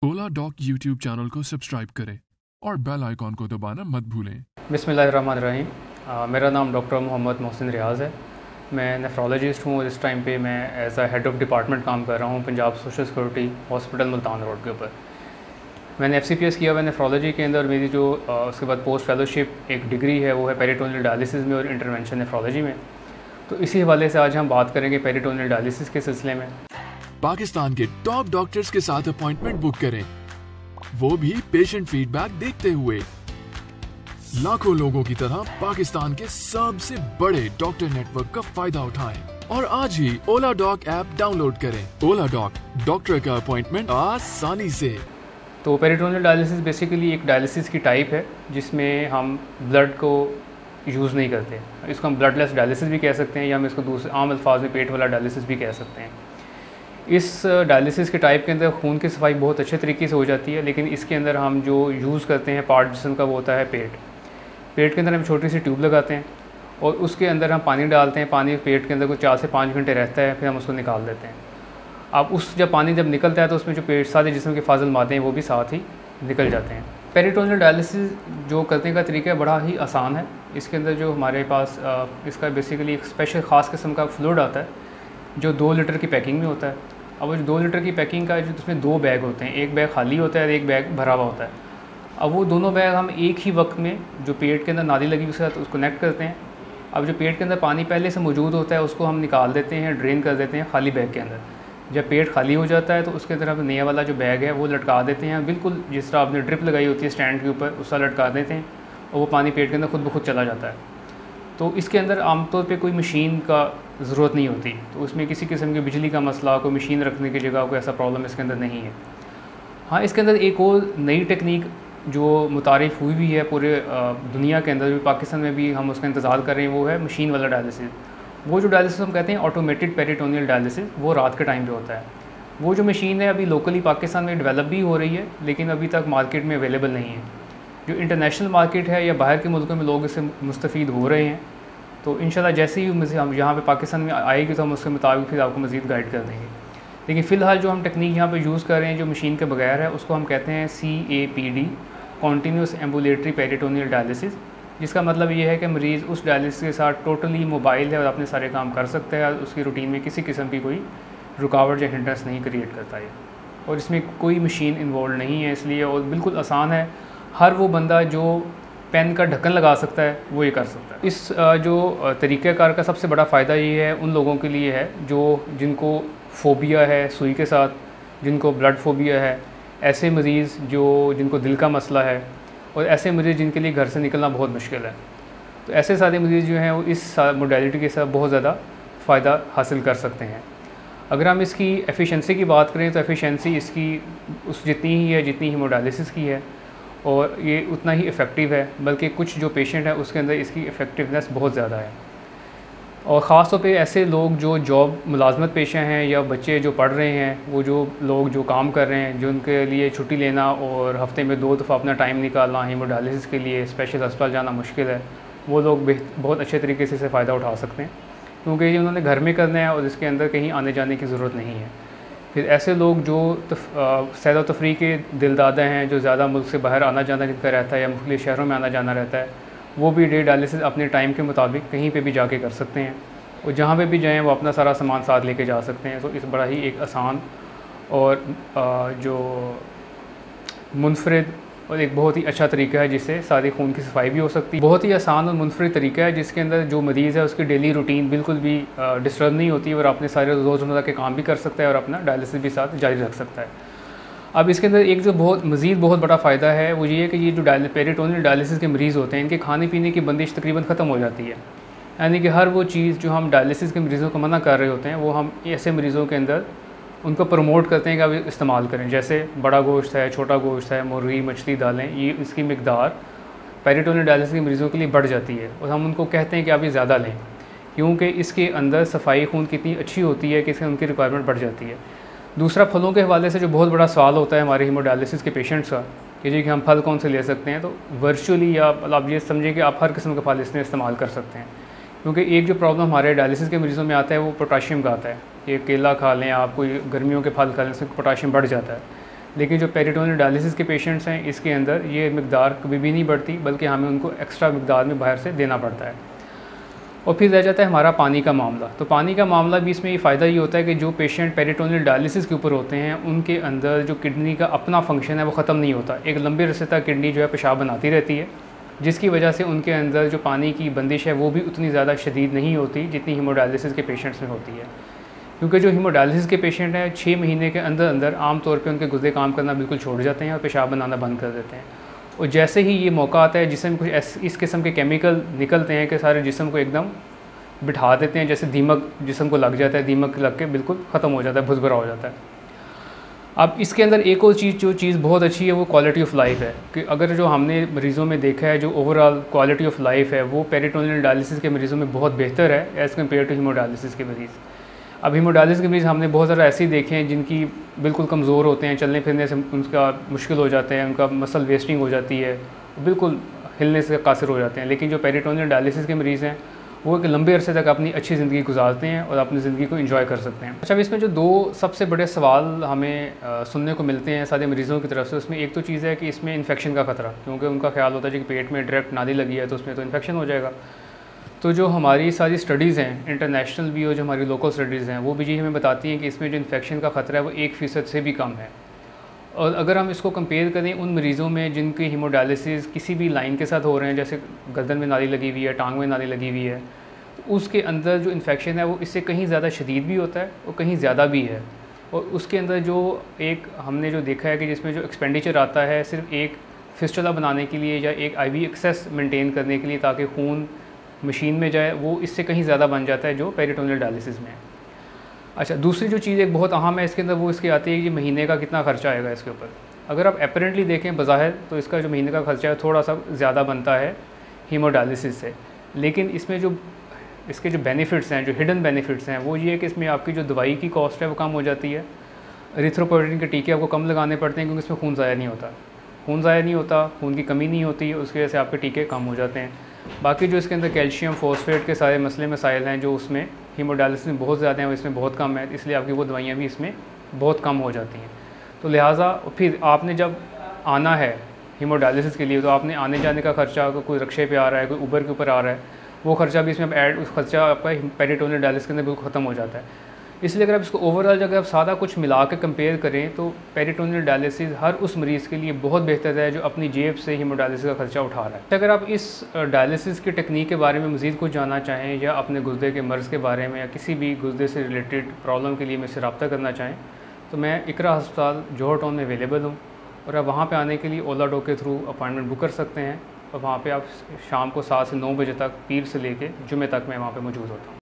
ओला dock YouTube channel को subscribe करें और बेल आइकॉन को दबाना मत भूलें। बिस्मिल्लाहिर्रहमानिर्रहीम। मेरा नाम डॉक्टर मोहम्मद मोहसिन रियाज़ है। मैं नेफ्रोलॉजिस्ट हूँ और इस टाइम पे मैं as a head of department काम कर रहा हूँ Punjab social security hospital Multan road के ऊपर। मैंने FCPS किया हुआ है नेफ्रोलॉजी के अंदर। मेरी जो उसके बाद पोस्ट फेलोशिप एक डिग्री है वो है पेरिटोनियल डायलिसिस में और इंटरवेंशन नेफ्रोलॉजी में। तो इसी हवाले से आज हम बात करेंगे पेरिटोनियल डायलिसिस के सिलसिले में। पाकिस्तान के टॉप डॉक्टर्स के साथ अपॉइंटमेंट बुक करें, वो भी पेशेंट फीडबैक देखते हुए। लाखों लोगों की तरह पाकिस्तान के सबसे बड़े डॉक्टर नेटवर्क का फायदा उठाएं और आज ही ओला डॉक ऐप डाउनलोड करें। ओला डॉक, डॉक्टर का अपॉइंटमेंट आसानी से। तो पेरिटोनियल डायलिसिस बेसिकली एक डायलिसिस की टाइप है जिसमें हम ब्लड को यूज़ नहीं करते। इसको हम ब्लडलेस डायलिसिस भी कह सकते हैं या हम इसको दूसरे आम अल्फाज में पेट वाला डायलिसिस भी कह सकते हैं। इस डायलिसिस के टाइप के अंदर खून की सफाई बहुत अच्छे तरीके से हो जाती है, लेकिन इसके अंदर हम जो यूज़ करते हैं पार्ट जिस्म का वो होता है पेट। पेट के अंदर हम छोटी सी ट्यूब लगाते हैं और उसके अंदर हम पानी डालते हैं। पानी पेट के अंदर कुछ 4 से 5 घंटे रहता है, फिर हम उसको निकाल देते हैं। अब जब पानी निकलता है तो उसमें जो पेट सारे जिस्म के फाजिल मादे हैं वो भी साथ ही निकल जाते हैं। पेरिटोनियल डायलिसिस जो करने का तरीका बड़ा ही आसान है। इसके अंदर जो हमारे पास इसका बेसिकली एक स्पेशल ख़ास किस्म का फ्लूइड आता है जो 2 लीटर की पैकिंग में होता है। अब वो जो 2 लीटर की पैकिंग का जो उसमें 2 बैग होते हैं, एक बैग खाली होता है और एक बैग भरा हुआ होता है। अब वो दोनों बैग हम एक ही वक्त में जो पेट के अंदर नाली लगी उसके साथ उसको कनेक्ट करते हैं। अब जो पेट के अंदर पानी पहले से मौजूद होता है उसको हम निकाल देते हैं, ड्रेन कर देते हैं खाली बैग के अंदर। जब पेट खाली हो जाता है तो उसके अंदर हम नया वाला जो बैग है वो लटका देते हैं, बिल्कुल जिस तरह आपने ड्रिप लगाई होती है स्टैंड के ऊपर उसका लटका देते हैं और वो पानी पेट के अंदर खुद ब खुद चला जाता है। तो इसके अंदर आमतौर पे कोई मशीन का ज़रूरत नहीं होती, तो उसमें किसी किस्म की बिजली का मसला, कोई मशीन रखने की जगह कोई ऐसा प्रॉब्लम इसके अंदर नहीं है। हाँ, इसके अंदर एक और नई टेक्निक जो मुतारिफ़ हुई है पूरे दुनिया के अंदर, भी पाकिस्तान में भी हम उसका इंतज़ार कर रहे हैं, वो है मशीन वाला डायलिसिस। वो जो डायलिसिस हम कहते हैं ऑटोमेटेड पेरिटोनियल डायलिसिस, वो रात के टाइम पे होता है। वो जो मशीन है अभी लोकली पाकिस्तान में डेवलप भी हो रही है, लेकिन अभी तक मार्केट में अवेलेबल नहीं है। जो इंटरनेशनल मार्केट है या बाहर के मुल्कों में लोग इससे मुस्तफ़ीद हो रहे हैं। तो इंशाल्लाह जैसे ही हम यहाँ पे पाकिस्तान में आएगी तो हम उसके मुताबिक फिर आपको मज़ीद गाइड कर देंगे। लेकिन फ़िलहाल जो हम टेक्निक यहाँ पे यूज़ कर रहे हैं जो मशीन के बगैर है उसको हम कहते हैं CAPD, continuous ambulatory peritoneal dialysis, जिसका मतलब ये है कि मरीज़ उस डायलिसिस के साथ टोटली मोबाइल है और अपने सारे काम कर सकता है। उसकी रूटीन में किसी किस्म की कोई रुकावट या हिंड्रेंस नहीं क्रिएट करता है और इसमें कोई मशीन इन्वॉल्व नहीं है इसलिए, और बिल्कुल आसान है। हर वो बंदा जो पेन का ढक्कन लगा सकता है वो ये कर सकता है। इस जो तरीक़ाकार का सबसे बड़ा फ़ायदा ये है उन लोगों के लिए है जिनको फ़ोबिया है सुई के साथ, जिनको ब्लड फ़ोबिया है, ऐसे मरीज़ जिनको दिल का मसला है और ऐसे मरीज़ जिनके लिए घर से निकलना बहुत मुश्किल है। तो ऐसे सारे मरीज़ जो हैं वो इस मोडेलिटी के साथ बहुत ज़्यादा फ़ायदा हासिल कर सकते हैं। अगर हम इसकी एफिशिएंसी की बात करें तो एफिशिएंसी इसकी उस जितनी ही है जितनी हीमोडायलिसिस की है और ये उतना ही इफ़ेक्टिव है, बल्कि कुछ जो पेशेंट है उसके अंदर इसकी इफ़ेक्टिवनेस बहुत ज़्यादा है। और ख़ास तौर पे ऐसे लोग जो जॉब मुलाजमत पेशा हैं या बच्चे जो पढ़ रहे हैं, वो जो लोग जो काम कर रहे हैं, जो उनके लिए छुट्टी लेना और हफ़्ते में 2 दफ़ा अपना टाइम निकालना हीमोडायलिसिस के लिए स्पेशल अस्पताल जाना मुश्किल है, वो लोग बहुत अच्छे तरीके से इससे फ़ायदा उठा सकते हैं क्योंकि ये उन्होंने घर में करना है और इसके अंदर कहीं आने जाने की ज़रूरत नहीं है। फिर ऐसे लोग जो सैर व तफरीह के दिलदादा हैं, जो ज़्यादा मुल्क से बाहर आना जाना जिनका रहता है या मुख्तलिफ़ शहरों में आना जाना रहता है, वो भी डे डायलिसिस अपने टाइम के मुताबिक कहीं पे भी जाके कर सकते हैं और जहाँ पे भी जाएं वो अपना सारा सामान साथ लेके जा सकते हैं। तो इस बड़ा ही एक आसान और जो मुनफरिद और एक बहुत ही अच्छा तरीका है जिससे सारी खून की सफाई भी हो सकती है। बहुत ही आसान और मुनफरिद तरीका है जिसके अंदर जो मरीज़ है उसकी डेली रूटीन बिल्कुल भी डिस्टर्ब नहीं होती और अपने सारे रोज़मर्रा के काम भी कर सकता है और अपना डायलिसिस भी साथ जारी रख सकता है। अब इसके अंदर एक जो बहुत बड़ा फ़ायदा है वो ये है कि ये जो पेरिटोनियल डायलिसिस के मरीज़ होते हैं इनके खाने पीने की बंदिश तकरीबन ख़त्म हो जाती है। यानी कि हर वो चीज़ जो हम डायलिसिस के मरीज़ों को मना कर रहे होते हैं वो हम ऐसे मरीज़ों के अंदर उनको प्रमोट करते हैं कि आप इस्तेमाल करें। जैसे बड़ा गोश्त है, छोटा गोश्त है, मुर्गी, मछली, दालें, ये इसकी मिकदार पेरिटोनियल डायलिसिस के मरीज़ों के लिए बढ़ जाती है और हम उनको कहते हैं कि आप ये ज़्यादा लें क्योंकि इसके अंदर सफाई खून कितनी अच्छी होती है कि इससे उनकी रिक्वायरमेंट बढ़ जाती है। दूसरा, फलों के हवाले से जो बहुत बड़ा सवाल होता है हमारे हीमोडायलिसिस के पेशेंट्स का कि जी कि हम फल कौन से ले सकते हैं, तो वर्चुअली या आप ये समझें कि आप हर किस्म का फल इसमें इस्तेमाल कर सकते हैं क्योंकि एक जो प्रॉब्लम हमारे डायलिसिस के मरीज़ों में आता है वो पोटाशियम का आता है। कि केला खा लें आप, कोई गर्मियों के फल खा लें, उससे पोटाशियम बढ़ जाता है। लेकिन जो पेरिटोनियल डायलिसिस के पेशेंट्स हैं इसके अंदर ये मकदार कभी भी नहीं बढ़ती, बल्कि हमें उनको एक्स्ट्रा मकदार में बाहर से देना पड़ता है। और फिर रह जाता है हमारा पानी का मामला। तो पानी का मामला भी इसमें ये फ़ायदा ये होता है कि जो पेशेंट पेरिटोनियल डायलिसिस के ऊपर होते हैं उनके अंदर जो किडनी का अपना फंक्शन है वो ख़त्म नहीं होता। एक लंबे अरसे तक किडनी जो है पेशाब बनाती रहती है, जिसकी वजह से उनके अंदर जो पानी की बंदिश है वो भी उतनी ज़्यादा शदीद नहीं होती जितनी हीमोडायलिसिस के पेशेंट्स में होती है। क्योंकि जो हीमोडायलिसिस के पेशेंट हैं 6 महीने के अंदर अंदर आम तौर पे उनके गुर्दे काम करना बिल्कुल छोड़ जाते हैं और पेशाब बनाना बंद कर देते हैं। और जैसे ही ये मौका आता है जिसमें कुछ इस किस्म के केमिकल निकलते हैं कि सारे जिस्म को एकदम बिठा देते हैं, जैसे दीमक जिस्म को लग जाता है, दीमक लग के बिल्कुल ख़त्म हो जाता है, भुसभरा हो जाता है। अब इसके अंदर एक और चीज़ बहुत अच्छी है वो क्वालिटी ऑफ लाइफ है कि अगर जो हमने मरीज़ों में देखा है जो ओवरऑल क्वालिटी ऑफ लाइफ है वो पेरिटोनियल डायलिसिस के मरीज़ों में बहुत बेहतर है एज़ कम्पेयर टू हीमोडायलिसिस के मरीज़। अब हीमोडायलिसिस के मरीज़ हमने बहुत ज़्यादा ऐसे ही देखे हैं जिनकी बिल्कुल कमज़ोर होते हैं, चलने फिरने से उनका मुश्किल हो जाता है, उनका मसल वेस्टिंग हो जाती है, बिल्कुल हिलने से कासिर हो जाते हैं। लेकिन जो पेरिटोनियल डायलिसिस के मरीज़ हैं वो एक लंबे अरसे तक अपनी अच्छी ज़िंदगी गुजारते हैं और अपनी ज़िंदगी को एंजॉय कर सकते हैं। अच्छा, इसमें जो 2 सबसे बड़े सवाल हमें सुनने को मिलते हैं सारे मरीज़ों की तरफ से, उसमें एक तो चीज़ है कि इसमें इन्फेक्शन का ख़तरा, क्योंकि उनका ख्याल होता है कि पेट में डायरेक्ट नाली लगी है तो उसमें तो इन्फेक्शन हो जाएगा। तो जो हमारी सारी स्टडीज़ हैं, इंटरनेशनल भी और जो हमारी लोकल स्टडीज़ हैं, वो भी जी हमें बताती हैं कि इसमें जो इन्फेक्शन का ख़तरा है वो 1% से भी कम है। और अगर हम इसको कंपेयर करें उन मरीज़ों में जिनकी हीमोडायलिसिस किसी भी लाइन के साथ हो रहे हैं, जैसे गर्दन में नाली लगी हुई है, टांग में नाली लगी हुई है, तो उसके अंदर जो इन्फेक्शन है वो इससे कहीं ज़्यादा शदीद भी होता है और कहीं ज़्यादा भी है। और उसके अंदर जो एक हमने जो देखा है कि जिसमें जो एक्सपेंडिचर आता है सिर्फ एक फिस्टुला बनाने के लिए या एक IV एक्सेस मेंटेन करने के लिए ताकि खून मशीन में जाए, वो इससे कहीं ज़्यादा बन जाता है जो पेरिटोनियल डायलिसिस में है। अच्छा, दूसरी जो चीज़ एक बहुत अहम है इसके अंदर वो इसकी आती है कि महीने का कितना ख़र्चा आएगा इसके ऊपर। अगर आप एपरेंटली देखें बज़ाहिर तो इसका जो महीने का ख़र्चा है थोड़ा सा ज़्यादा बनता है हीमोडायलिसिस से, लेकिन इसमें जो इसके जो बेनिफिट्स हैं, जो हिडन बेनिफिट्स हैं, वो ये है कि इसमें आपकी जो दवाई की कॉस्ट है वो कम हो जाती है। एरिथ्रोपोएटिन के टीके आपको कम लगाने पड़ते हैं क्योंकि इसमें खून ज़ाया नहीं होता, खून की कमी नहीं होती, उसकी वजह से आपके टीके कम हो जाते हैं। बाकी जो इसके अंदर कैल्शियम फॉस्फेट के सारे मसले मसाइल हैं जो उसमें हीमोडायलिसिस में बहुत ज़्यादा हैं और इसमें बहुत कम है, इसलिए आपकी वो दवाइयाँ भी इसमें बहुत कम हो जाती हैं। तो लिहाजा फिर आपने जब आना है हीमोडायलिसिस के लिए तो आपने आने जाने का ख़र्चा, कोई रिक्शे पे आ रहा है, कोई उबर के ऊपर आ रहा है, वो ख़र्चा भी इसमें ऐड, उस खर्चा आपका पेरिटोनियल डायलिसिस के अंदर बिल्कुल ख़त्म हो जाता है। इसलिए अगर आप इसको ओवरऑल अगर आप सारा कुछ मिला के कंपेयर करें तो पेरिटोनियल डायलिसिस हर उस मरीज़ के लिए बहुत बेहतर है जो अपनी जेब से हीमोडायलिसिस का खर्चा उठा रहा है। अगर आप इस डायलिसिस की टेक्निक के बारे में मज़ीद कुछ जानना चाहें या अपने गुर्दे के मर्ज़ के बारे में या किसी भी गुर्दे से रिलेटेड प्रॉब्लम के लिए मुझसे रब्ता करना चाहें तो मैं इकरा अस्पताल जौहर टाउन में अवेलेबल हूँ और आप वहाँ पर आने के लिए ओला डॉक के थ्रू अपॉइंटमेंट बुक कर सकते हैं और वहाँ पे आप शाम को 7 से 9 बजे तक, पीर से लेके जुमे तक मैं वहाँ पे मौजूद होता हूँ।